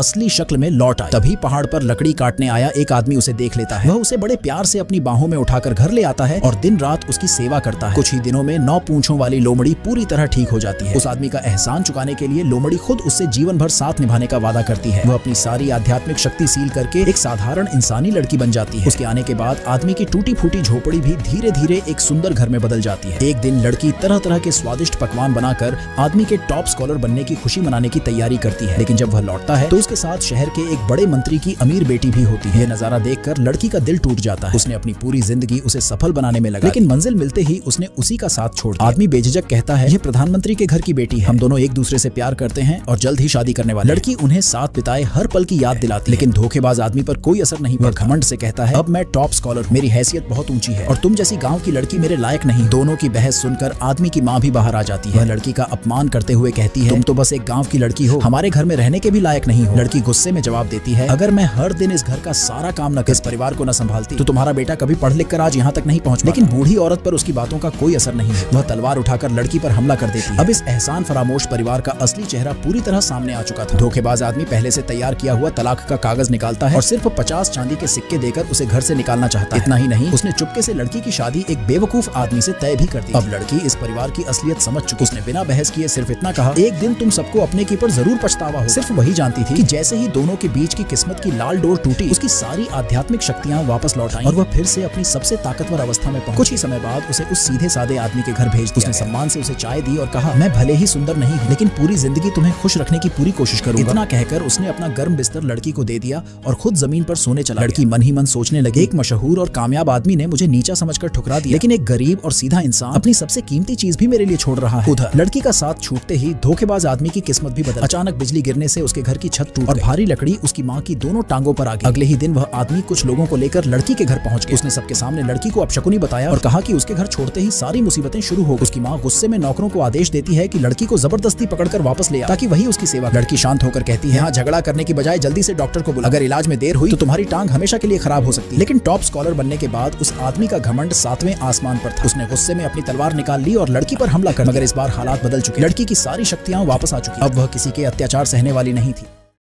असली शक्ल में लौट आए। तभी पहाड़ पर लकड़ी काटने आया एक आदमी उसे देख लेता है। वह उसे बड़े प्यार से अपनी बाहों में उठाकर घर ले आता है और दिन रात उसकी सेवा करता है। कुछ ही दिनों में 9 पूंछों वाली लोमड़ी पूरी तरह ठीक हो जाती है। उस आदमी का एहसान चुकाने के लिए लोमड़ी खुद उससे जीवन भर साथ निभाने का वादा करती है। वह अपनी सारी आध्यात्मिक शक्ति सील करके एक साधारण इंसानी लड़की बन जाती है। उसके आने के बाद आदमी की टूटी फूटी झोपड़ी भी धीरे धीरे एक सुंदर घर में बदल जाती है। एक दिन लड़की तरह तरह के स्वादिष्ट पकवान बनाकर आदमी के टॉप स्कॉलर बनने की खुशी मनाने की तैयारी करती है। लेकिन जब वह लौटता है तो उसके साथ शहर के एक बड़े मंत्री की अमीर बेटी भी होती है। नजारा देखकर लड़की का दिल टूट जाता है। उसने अपनी पूरी जिंदगी उसे सफल बनाने में लगा, लेकिन मंजिल मिलते ही उसने उसी का साथ छोड़ दिया। आदमी बेझिझक कहता है, ये प्रधानमंत्री के घर की बेटी है, हम दोनों एक दूसरे से प्यार करते हैं और जल्द ही शादी करने वाले। लड़की उन्हें साथ बिताए हर पल की याद दिलाती है, लेकिन धोखेबाज आदमी पर कोई असर नहीं। वह घमंड से कहता है, अब मैं टॉप स्कॉलर हूं, मेरी हैसियत बहुत ऊंची है और तुम जैसी गांव की लड़की मेरे लायक नहीं। दोनों की बहस सुनकर आदमी की माँ भी बाहर आ जाती है। वह लड़की का अपमान करते हुए कहती है, तुम तो बस एक गाँव की लड़की हो, हमारे घर में रहने के भी लायक नहीं हो। लड़की गुस्से में जवाब देती है, अगर मैं हर दिन इस घर का सारा काम न कर, इस परिवार को न संभालती तो तुम्हारा बेटा कभी पढ़ लिख कर आज यहाँ तक नहीं पहुँच। लेकिन बूढ़ी औरत पर उसकी बातों का कोई असर नहीं है। वह तलवार उठाकर लड़की पर हमला कर देती है। अब इस एहसान फरामोश परिवार का असली चेहरा पूरी तरह सामने आ चुका था। धोखेबाज आदमी पहले से तैयार किया हुआ तलाक का कागज निकालता है और सिर्फ 50 चांदी के सिक्के देकर उसे घर से निकालना चाहता है। इतना ही नहीं, उसने चुपके से लड़की की शादी एक बेवकूफ आदमी से तय भी कर दी। अब लड़की इस परिवार की असलियत समझ चुकी। उसने बिना बहस किए सिर्फ इतना कहा, एक दिन तुम सबको अपने की पर जरूर पछतावा हो। सिर्फ वही जानती थी कि जैसे ही दोनों के बीच की किस्मत की लाल डोर टूटी, उसकी सारी आध्यात्मिक शक्तियां वापस लौट आईं और वह फिर से अपनी सबसे ताकतवर अवस्था में पहुंची। कुछ ही समय बाद उसे उस सीधे साधे आदमी के घर भेज दिया। उसने सम्मान से उसे चाय दी और कहा, मैं भले ही सुंदर नहीं हूँ, लेकिन पूरी जिंदगी तुम्हें खुश रखने की पूरी कोशिश करूंगा। इतना कहकर उसने अपना गर्म बिस्तर लड़की को दे दिया और खुद जमीन पर सोने चला। लड़की मन ही मन सोचने लगी, एक मशहूर और कामयाब आदमी ने मुझे नीचा समझकर ठुकरा दिया, लेकिन एक गरीब और सीधा इंसान अपनी सबसे कीमती चीज भी मेरे लिए छोड़ रहा है। उधर लड़की का साथ छूटते ही धोखेबाज आदमी की किस्मत भी बदल। अचानक बिजली गिरने से उसके घर की छत टूट और भारी लकड़ी उसकी माँ की दोनों टांगों पर आ गई। अगले ही दिन वह आदमी कुछ लोगों को लेकर लड़की के घर पहुंच गया। उसने सबके सामने लड़की को अपशकुनी बताया और कहा कि उसके घर छोड़ते ही सारी मुसीबतें शुरू हो गई। उसकी माँ गुस्से में नौकरों को आदेश देती है कि लड़की को जबरदस्ती पकड़कर वापस ले आ ताकि वही उसकी सेवा। लड़की शांत होकर कहती है, हाँ, झगड़ा करने की बजाय जल्दी से डॉक्टर को बुला, अगर इलाज में देर हुई तो तुम्हारी टांग हमेशा के लिए खराब हो सकती है। लेकिन टॉप स्कॉलर बनने के बाद उस आदमी का घमंड 7वें आसमान पर था। उसने गुस्से में अपनी तलवार निकाल ली और लड़की पर हमला कर, मगर इस बार हालात बदल चुके। लड़की की सारी शक्तियां वापस आ चुकी। अब वह किसी के अत्याचार सहने वाली नहीं थी।